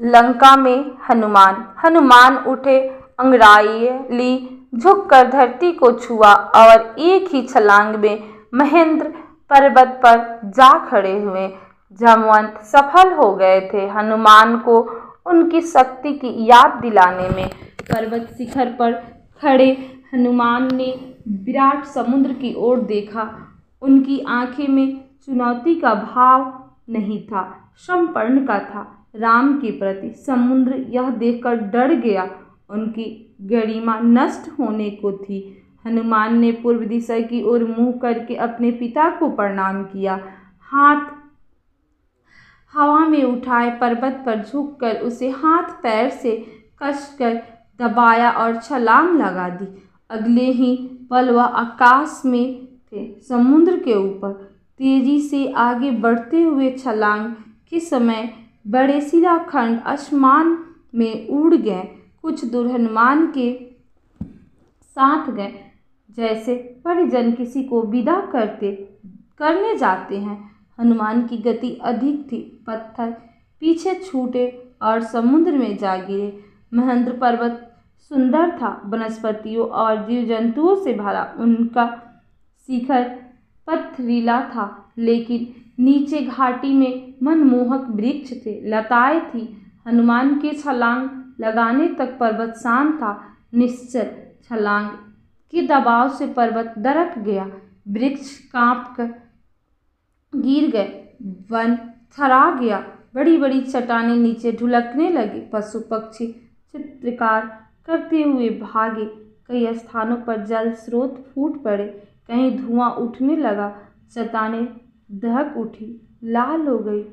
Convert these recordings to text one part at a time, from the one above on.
लंका में हनुमान। हनुमान उठे, अंगड़ाई झुककर धरती को छुआ और एक ही छलांग में महेंद्र पर्वत पर जा खड़े हुए। जामवंत सफल हो गए थे हनुमान को उनकी शक्ति की याद दिलाने में। पर्वत शिखर पर खड़े हनुमान ने विराट समुद्र की ओर देखा। उनकी आंखें में चुनौती का भाव नहीं था, समर्पण का था राम के प्रति। समुद्र यह देखकर डर गया, उनकी गरिमा नष्ट होने को थी। हनुमान ने पूर्व दिशा की ओर मुंह करके अपने पिता को प्रणाम किया, हाथ हवा में उठाए, पर्वत पर झुककर उसे हाथ पैर से कसकर दबाया और छलांग लगा दी। अगले ही पल वह आकाश में थे, समुद्र के ऊपर। तेजी से आगे बढ़ते हुए छलांग के समय बड़े शिलाखंड आसमान में उड़ गए। कुछ दूर हनुमान के साथ गए, जैसे परिजन किसी को विदा करने जाते हैं। हनुमान की गति अधिक थी, पत्थर पीछे छूटे और समुद्र में जा गिरे। महेंद्र पर्वत सुंदर था, वनस्पतियों और जीव जंतुओं से भरा। उनका शिखर पथरीला था, लेकिन नीचे घाटी में मनमोहक वृक्ष थे, लताएं थी। हनुमान के छलांग लगाने तक पर्वत शांत था, निश्चल। छलांग के दबाव से पर्वत दरक गया, वृक्ष कांप कर गिर गए, वन थरा गया, बड़ी बड़ी चट्टानें नीचे ढुलकने लगी। पशु पक्षी चित्कार करते हुए भागे। कई स्थानों पर जल स्रोत फूट पड़े, कहीं धुआं उठने लगा। चट्टानें दहक उठी, लाल हो गई,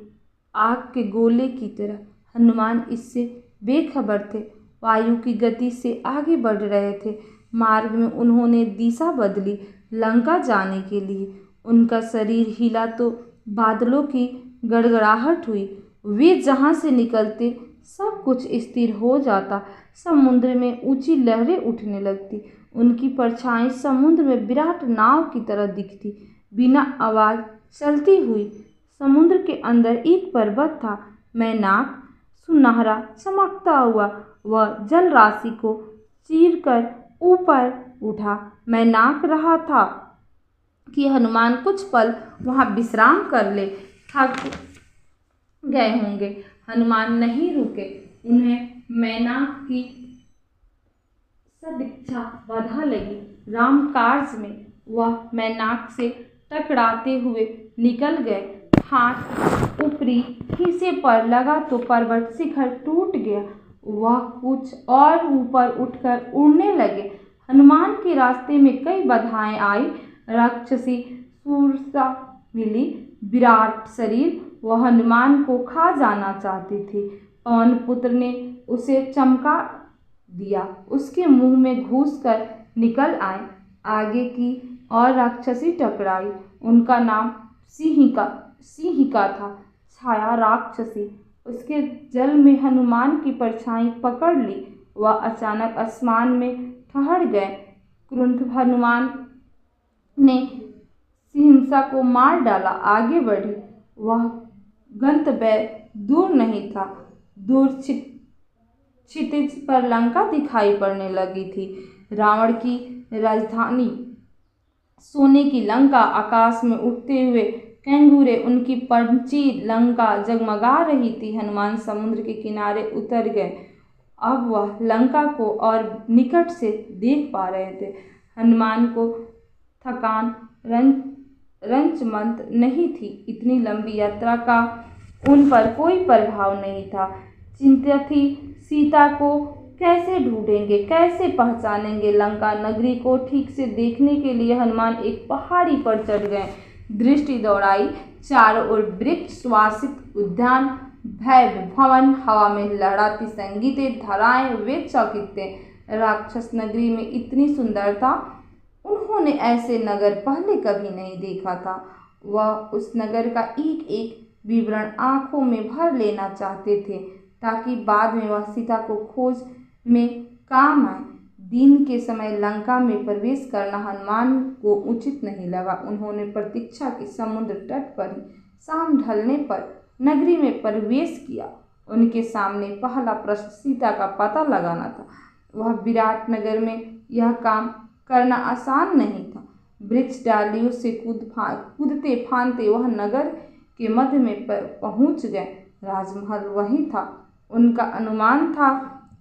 आग के गोले की तरह। हनुमान इससे बेखबर थे, वायु की गति से आगे बढ़ रहे थे। मार्ग में उन्होंने दिशा बदली, लंका जाने के लिए। उनका शरीर हिला तो बादलों की गड़गड़ाहट हुई। वे जहाँ से निकलते सब कुछ स्थिर हो जाता। समुद्र में ऊंची लहरें उठने लगती, उनकी परछाई समुद्र में विराट नाव की तरह दिखती, बिना आवाज चलती हुई। समुद्र के अंदर एक पर्वत था, मैनाक, सुनहरा चमकता हुआ। वह जल राशि को चीरकर ऊपर उठा। मैनाक रहा था कि हनुमान कुछ पल वहां विश्राम कर ले, थक गए होंगे। हनुमान नहीं रुके, उन्हें मैनाक की सदिच्छा बाधा लगी। राम कार्य में वह मैनाक से टकराते हुए निकल गए। हाथ ऊपरी हिस्से पर लगा तो पर्वत शिखर टूट गया। वह कुछ और ऊपर उठकर उड़ने लगे। हनुमान के रास्ते में कई बाधाएं आई, राक्षसी सुरसा मिली, विराट शरीर। वह हनुमान को खा जाना चाहती थी। पवन पुत्र ने उसे चमका दिया, उसके मुंह में घुसकर निकल आए। आगे की और राक्षसी टकराई, उनका नाम सिंहिका था, छाया राक्षसी। उसके जल में हनुमान की परछाई पकड़ ली। वह अचानक आसमान में ठहर गए। क्रुद्ध हनुमान ने सिंहिका को मार डाला, आगे बढ़ी। वह गंतव्य दूर नहीं था, दूर क्षितिज पर लंका दिखाई पड़ने लगी थी, रावण की राजधानी। सोने की लंका, आकाश में उड़ते हुए कैंगूरे, उनकी पंची लंका जगमगा रही थी। हनुमान समुद्र के किनारे उतर गए। अब वह लंका को और निकट से देख पा रहे थे। हनुमान को थकान रंचमंत नहीं थी, इतनी लंबी यात्रा का उन पर कोई प्रभाव नहीं था। चिंता थी, सीता को कैसे ढूंढेंगे, कैसे पहचानेंगे। लंका नगरी को ठीक से देखने के लिए हनुमान एक पहाड़ी पर चढ़ गए। दृष्टि दौड़ाई, चारों ओर वृक्ष वासित उद्यान, भव्य भवन, हवा में लहराती संगीतें धाराएं। वे चकित थे, राक्षस नगरी में इतनी सुंदरता, उन्होंने ऐसे नगर पहले कभी नहीं देखा था। वह उस नगर का एक एक विवरण आंखों में भर लेना चाहते थे, ताकि बाद में वह सीता को खोज में काम आए। दिन के समय लंका में प्रवेश करना हनुमान को उचित नहीं लगा। उन्होंने प्रतीक्षा की, समुद्र तट पर ही शाम ढलने पर नगरी में प्रवेश किया। उनके सामने पहला प्रश्न सीता का पता लगाना था। वह विराट नगर में यह काम करना आसान नहीं था। वृक्ष डालियों से कूदते फांदते वह नगर के मध्य में पहुंच गए। राजमहल वही था। उनका अनुमान था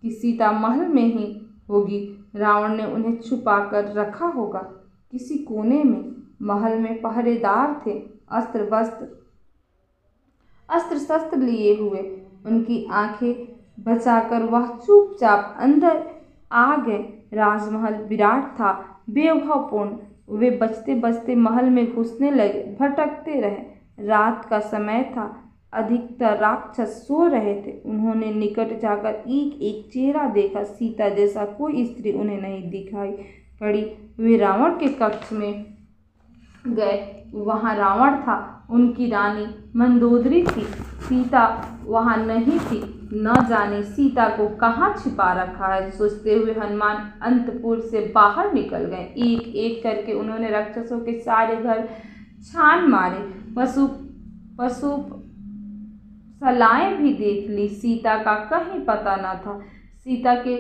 कि सीता महल में ही होगी। रावण ने उन्हें छुपा कर रखा होगा किसी कोने में। महल में पहरेदार थे, अस्त्र शस्त्र लिए हुए। उनकी आंखें बचाकर वह चुपचाप अंदर आ गए। राजमहल विराट था, वैभवपूर्ण। वे बचते बचते महल में घुसने लगे, भटकते रहे। रात का समय था, अधिकतर राक्षस सो रहे थे। उन्होंने निकट जाकर एक एक चेहरा देखा। सीता जैसा कोई स्त्री उन्हें नहीं दिखाई पड़ी। वे रावण के कक्ष में गए। वहाँ रावण था, उनकी रानी मंदोदरी थी। सीता वहाँ नहीं थी। न जाने सीता को कहाँ छिपा रखा है। सोचते हुए हनुमान अंतपुर से बाहर निकल गए। एक एक करके उन्होंने राक्षसों के सारे घर छान मारे, पशुशालाएं भी देख ली। सीता का कहीं पता न था। सीता के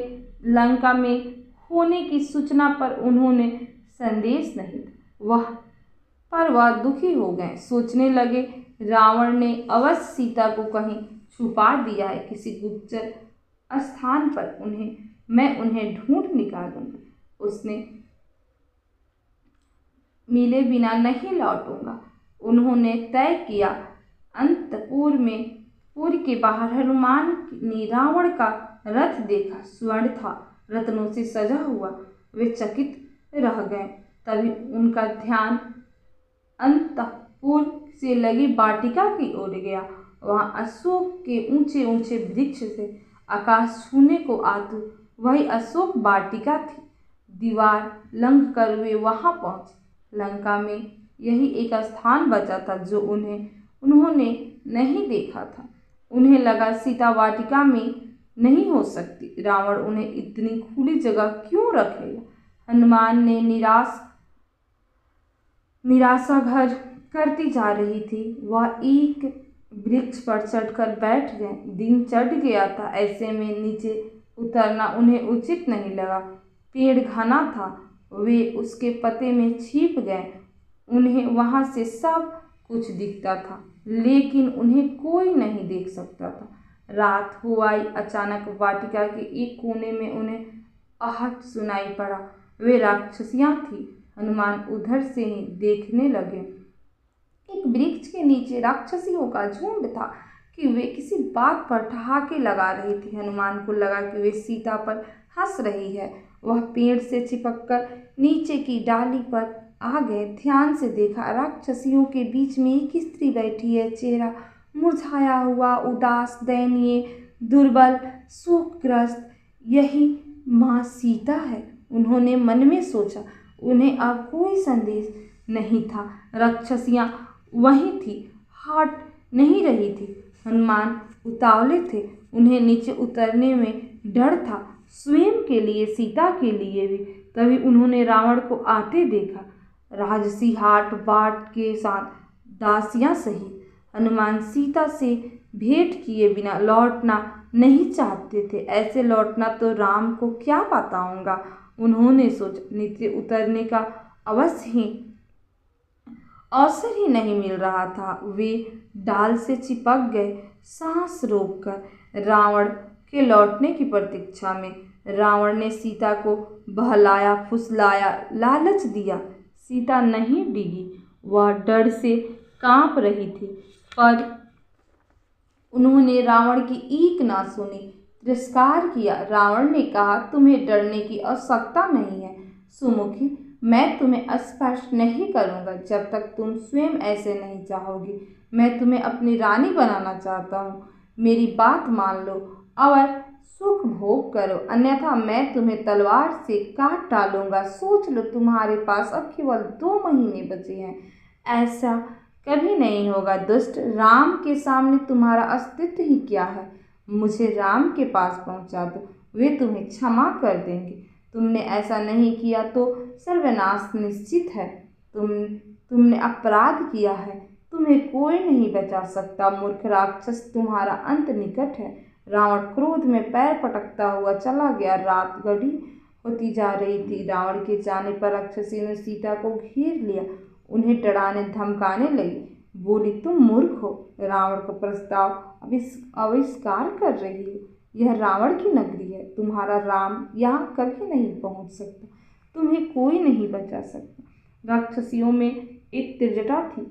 लंका में होने की सूचना पर उन्होंने संदेश नहीं था। वह दुखी हो गए। सोचने लगे, रावण ने अवश्य सीता को कहीं छुपा दिया है। किसी गुप्तचर स्थान पर मैं उन्हें ढूंढ निकालूंगा। उसने मिले बिना नहीं लौटूंगा। उन्होंने तय किया। अंतपुर के बाहर हनुमान ने रावण का रथ देखा। स्वर्ण था, रत्नों से सजा हुआ। वे चकित रह गए। तभी उनका ध्यान अंतपुर से लगी वाटिका की ओर गया। वहाँ अशोक के ऊंचे ऊंचे वृक्ष से आकाश छूने को आतुर वही अशोक वाटिका थी। दीवार लंघ कर वे वहाँ पहुँचे। लंका में यही एक स्थान बचा था जो उन्होंने नहीं देखा था। उन्हें लगा सीता वाटिका में नहीं हो सकती। रावण उन्हें इतनी खुली जगह क्यों रखेगा। हनुमान ने निराशा घर करती जा रही थी। वह एक वृक्ष पर चढ़कर बैठ गए। दिन चढ़ गया था। ऐसे में नीचे उतरना उन्हें उचित नहीं लगा। पेड़ घना था। वे उसके पत्ते में छिप गए। उन्हें वहां से सब कुछ दिखता था, लेकिन उन्हें कोई नहीं देख सकता था। रात हो आई। अचानक वाटिका के एक कोने में उन्हें आहट सुनाई पड़ा। वे राक्षसियां थीं। हनुमान उधर से ही देखने लगे। एक वृक्ष के नीचे राक्षसियों का झुंड था कि वे किसी बात पर ठहाके लगा रही थी। हनुमान को लगा कि वे सीता पर हंस रही है। वह पेड़ से चिपककर नीचे की डाली पर आ गए। ध्यान से देखा। राक्षसियों के बीच में एक स्त्री बैठी है। चेहरा मुरझाया हुआ, उदास, दयनीय, दुर्बल, शोकग्रस्त। यही माँ सीता है, उन्होंने मन में सोचा। उन्हें अब कोई संदेश नहीं था। राक्षसियां वहीं थी, हट नहीं रही थी। हनुमान उतावले थे। उन्हें नीचे उतरने में डर था, स्वयं के लिए, सीता के लिए भी। तभी उन्होंने रावण को आते देखा, राजसी हाट बाट के साथ दासियां सहित। हनुमान सीता से भेंट किए बिना लौटना नहीं चाहते थे। ऐसे लौटना तो राम को क्या बताऊंगा, उन्होंने सोचा। नीचे उतरने का अवसर ही नहीं मिल रहा था। वे डाल से चिपक गए, सांस रोककर, रावण के लौटने की प्रतीक्षा में। रावण ने सीता को बहलाया, फुसलाया, लालच दिया। सीता नहीं डिगी। वह डर से कांप रही थी, पर उन्होंने रावण की ईक ना सुनी, तिरस्कार किया। रावण ने कहा, तुम्हें डरने की आवश्यकता नहीं है सुमुखी। मैं तुम्हें स्पर्श नहीं करूंगा जब तक तुम स्वयं ऐसे नहीं चाहोगी। मैं तुम्हें अपनी रानी बनाना चाहता हूँ। मेरी बात मान लो और सुख भोग करो, अन्यथा मैं तुम्हें तलवार से काट डालूंगा। सोच लो, तुम्हारे पास अब केवल 2 महीने बचे हैं। ऐसा कभी नहीं होगा दुष्ट। राम के सामने तुम्हारा अस्तित्व ही क्या है। मुझे राम के पास पहुंचा दो, वे तुम्हें क्षमा कर देंगे। तुमने ऐसा नहीं किया तो सर्वनाश निश्चित है। तुमने अपराध किया है, तुम्हें कोई नहीं बचा सकता। मूर्ख राक्षस, तुम्हारा अंत निकट है। रावण क्रोध में पैर पटकता हुआ चला गया। रात गड़ी होती जा रही थी। रावण के जाने पर राक्षसी ने सीता को घेर लिया, उन्हें डराने धमकाने लगी। बोली, तुम मूर्ख हो, रावण का प्रस्ताव अविष्कार कर रही हो। यह रावण की नगरी है, तुम्हारा राम यहाँ कभी नहीं पहुँच सकता, तुम्हें कोई नहीं बचा सकता। राक्षसियों में एक त्रिजटा थी,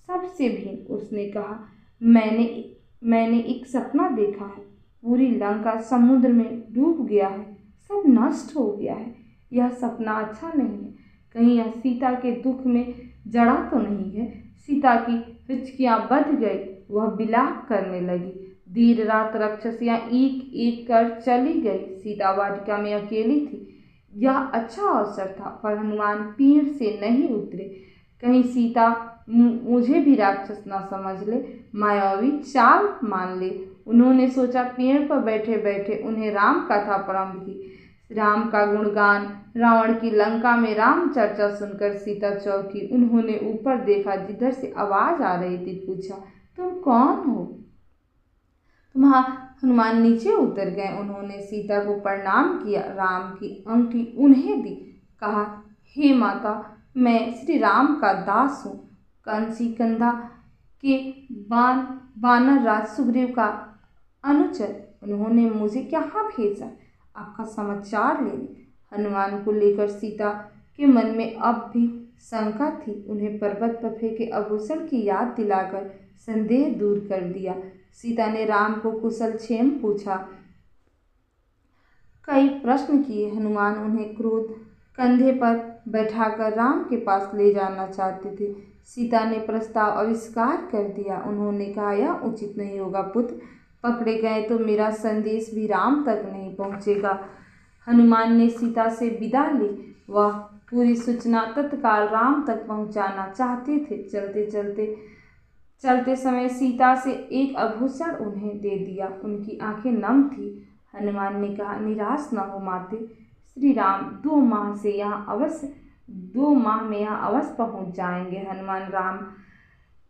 सबसे भीम। उसने कहा, मैंने एक सपना देखा है। पूरी लंका समुद्र में डूब गया है, सब नष्ट हो गया है। यह सपना अच्छा नहीं है। कहीं यह सीता के दुख में जड़ा तो नहीं है। सीता की हिचकियाँ बंध गई, वह विलाप करने लगी। देर रात राक्षसियाँ एक एक कर चली गई। सीता वाटिका में अकेली थी। यह अच्छा अवसर था, पर हनुमान पेड़ से नहीं उतरे। कहीं सीता मुझे भी राक्षस न समझ ले, मायावी चाल मान ले। उन्होंने सोचा, पेड़ पर बैठे बैठे उन्हें राम कथा प्रारंभ की। राम का गुणगान, रावण की लंका में राम चर्चा सुनकर सीता चौंकी। उन्होंने ऊपर देखा, जिधर से आवाज आ रही थी। पूछा, तुम कौन हो? हनुमान नीचे उतर गए। उन्होंने सीता को प्रणाम किया, राम की अंगूठी उन्हें दी। कहा, हे माता, मैं श्री राम का दास हूँ, कंसी कंधा के वानर राज सुग्रीव का अनुचर। उन्होंने मुझे यहाँ भेजा, आपका समाचार लेने। हनुमान को लेकर सीता के मन में अब भी शंका थी। उन्हें पर्वत पर फेंके आभूषण की याद दिलाकर संदेह दूर कर दिया। सीता ने राम को कुशल क्षेम पूछा, कई प्रश्न किए। हनुमान उन्हें क्रोध कंधे पर बैठाकर राम के पास ले जाना चाहते थे। सीता ने प्रस्ताव अविष्कार कर दिया। उन्होंने कहा, यह उचित नहीं होगा पुत्र, पकड़े गए तो मेरा संदेश भी राम तक नहीं पहुँचेगा। हनुमान ने सीता से विदा ली। वह पूरी सूचना तत्काल राम तक पहुँचाना चाहते थे। चलते समय सीता से एक आभूषण उन्हें दे दिया। उनकी आंखें नम थी। हनुमान ने कहा, निराश न हो माते, श्री राम 2 माह में यहाँ अवश्य पहुँच जाएंगे। हनुमान राम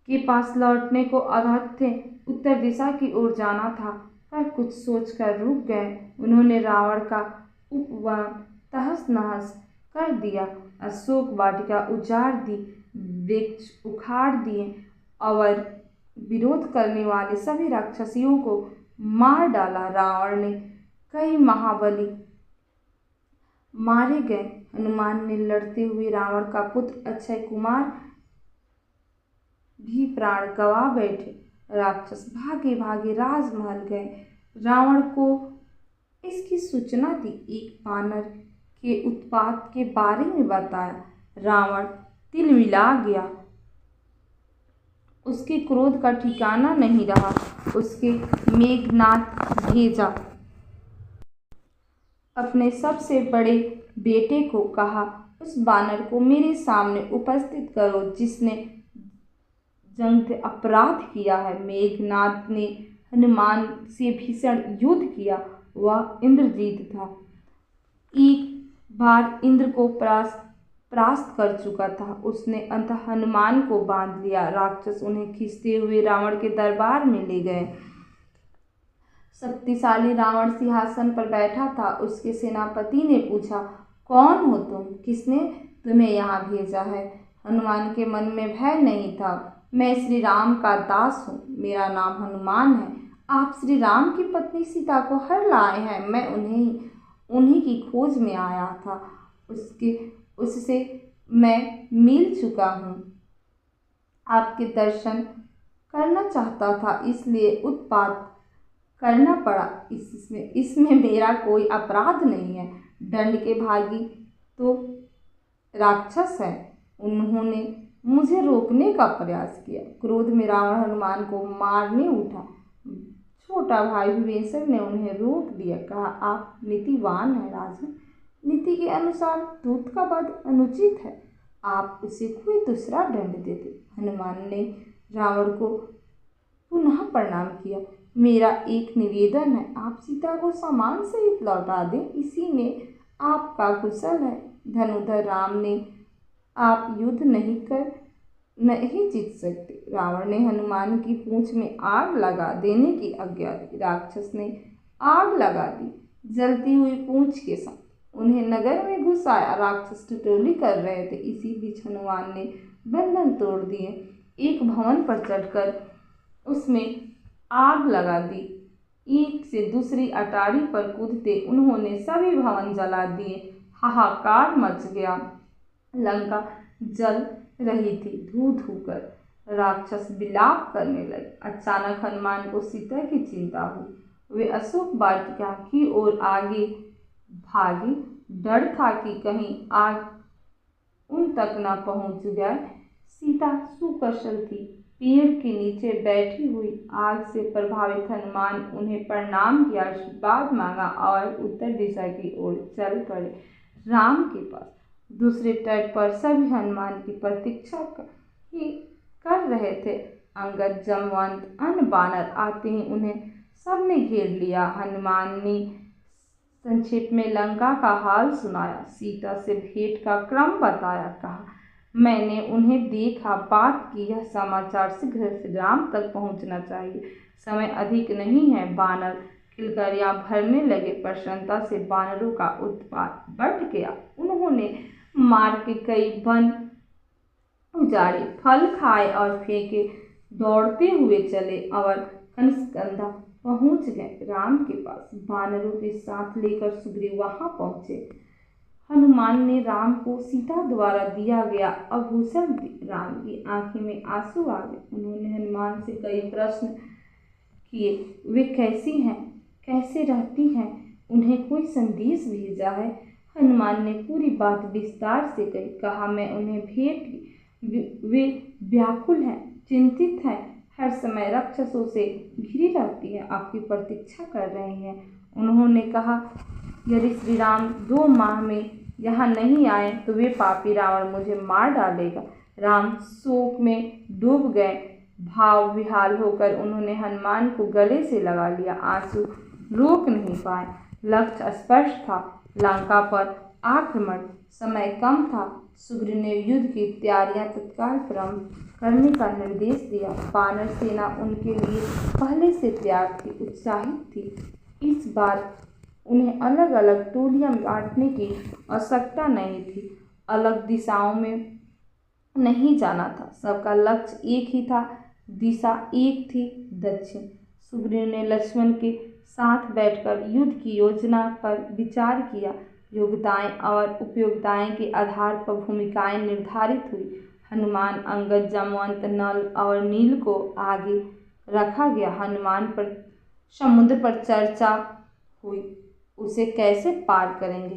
के पास लौटने को आधार थे। उत्तर दिशा की ओर जाना था, पर कुछ सोचकर रुक गए। उन्होंने रावण का उपवन तहस नहस कर दिया, अशोक वाटिका उजाड़ दी, वृक्ष उखाड़ दिए और विरोध करने वाले सभी राक्षसियों को मार डाला। रावण ने कई महाबली मारे गए। हनुमान ने लड़ते हुए रावण का पुत्र अक्षय कुमार भी प्राण गंवा बैठे। राक्षस भागे भागे राजमहल गए, रावण को इसकी सूचना दी। एक वानर के उत्पात के बारे में बताया। रावण तिलमिला गया, उसके क्रोध का ठिकाना नहीं रहा। उसके मेघनाद भेजा, अपने सबसे बड़े बेटे को कहा, उस वानर को मेरे सामने उपस्थित करो जिसने जंग अपराध किया है। मेघनाद ने हनुमान से भीषण युद्ध किया। वह इंद्रजीत था, एक बार इंद्र को परास्त कर चुका था। उसने अंततः हनुमान को बांध लिया। राक्षस उन्हें खींचते हुए रावण के दरबार में ले गए। शक्तिशाली रावण सिंहासन पर बैठा था। उसके सेनापति ने पूछा, कौन हो तुम? किसने तुम्हें यहाँ भेजा है? हनुमान के मन में भय नहीं था। मैं श्री राम का दास हूँ, मेरा नाम हनुमान है। आप श्री राम की पत्नी सीता को हर लाए हैं। मैं उन्हीं की खोज में आया था। उससे मैं मिल चुका हूँ, आपके दर्शन करना चाहता था, इसलिए उत्पात करना पड़ा। इसमें मेरा कोई अपराध नहीं है। दंड के भागी तो राक्षस है। उन्होंने मुझे रोकने का प्रयास किया। क्रोध में रावण हनुमान को मारने उठा। छोटा भाई विभीषण ने उन्हें रोक दिया। कहा, आप नीतिवान हैं राजन, नीति के अनुसार दूत का वध अनुचित है, आप उसे कोई दूसरा दंड देते। हनुमान ने रावण को पुनः प्रणाम किया। मेरा एक निवेदन है, आप सीता को सामान सहित लौटा दें, इसी में आपका कुशल है। धनुधर राम ने आप युद्ध नहीं कर नहीं जीत सकते। रावण ने हनुमान की पूंछ में आग लगा देने की आज्ञा दी। राक्षस ने आग लगा दी जलती हुई पूंछ के साथ। उन्हें नगर में घुसाया। राक्षस ठिठोली कर रहे थे। इसी बीच हनुमान ने बंधन तोड़ दिए। एक भवन पर चढ़कर उसमें आग लगा दी। एक से दूसरी अटारी पर कूदते उन्होंने सभी भवन जला दिए। हाहाकार मच गया। लंका जल रही थी धू धू कर। राक्षस विलाप करने लगे। अचानक हनुमान को सीता की चिंता हुई। वे अशोक वाटिका की ओर आगे भागे। डर था कि कहीं आग उन तक न पहुंच जाए। सीता सुकौशल थी। पेड़ के नीचे बैठी हुई। आग से प्रभावित हनुमान उन्हें प्रणाम किया, आशीर्वाद मांगा और उत्तर दिशा की ओर चल पड़े, राम के पास। दूसरे तट पर सभी हनुमान की प्रतीक्षा कर रहे थे। अंगद, जामवंत, अन्य बानर आते ही उन्हें सबने घेर लिया। हनुमान ने संक्षेप में लंका का हाल सुनाया। सीता से भेंट का क्रम बताया। कहा, मैंने उन्हें देखा, बात की। यह समाचार शीघ्र से राम तक पहुंचना चाहिए। समय अधिक नहीं है। बानर किलकारियां भरने लगे। प्रसन्नता से बानरों का उत्पात बढ़ गया। उन्होंने मार के कई वन उजाड़े, फल खाए और फेंके। दौड़ते हुए चले और कंसकंधा पहुंच गए राम के पास। बानरों के साथ लेकर सुग्रीव वहां पहुंचे। हनुमान ने राम को सीता द्वारा दिया गया आभूषण दिए। राम की आंखें में आंसू आ गए। उन्होंने हनुमान से कई प्रश्न किए। वे कैसी हैं, कैसे रहती हैं, उन्हें कोई संदेश भेजा है? हनुमान ने पूरी बात विस्तार से कही। कहा, मैं उन्हें भेंट की। वे व्याकुल हैं, चिंतित हैं, हर समय राक्षसों से घिरी रहती है, आपकी प्रतीक्षा कर रही हैं। उन्होंने कहा, यदि श्री राम 2 माह में यहाँ नहीं आए तो वे पापी रावण मुझे मार डालेगा। राम शोक में डूब गए। भाव विहाल होकर उन्होंने हनुमान को गले से लगा लिया। आंसू रोक नहीं पाए। लक्ष्य स्पष्ट था, लंका पर आक्रमण। समय कम था। सुग्रीव ने युद्ध की तैयारियां तत्काल प्रारंभ करने का निर्देश दिया। वानर सेना उनके लिए पहले से तैयार थी, उत्साहित थी। इस बार उन्हें अलग अलग टोलियां बांटने की आवश्यकता नहीं थी। अलग दिशाओं में नहीं जाना था। सबका लक्ष्य एक ही था, दिशा एक थी, दक्षिण। सुग्रीव ने लक्ष्मण के साथ बैठकर युद्ध की योजना पर विचार किया। योग्यताएं और उपयोगिताएं के आधार पर भूमिकाएं निर्धारित हुई। हनुमान, अंगद, जामवंत, नल और नील को आगे रखा गया। हनुमान पर समुद्र पर चर्चा हुई, उसे कैसे पार करेंगे।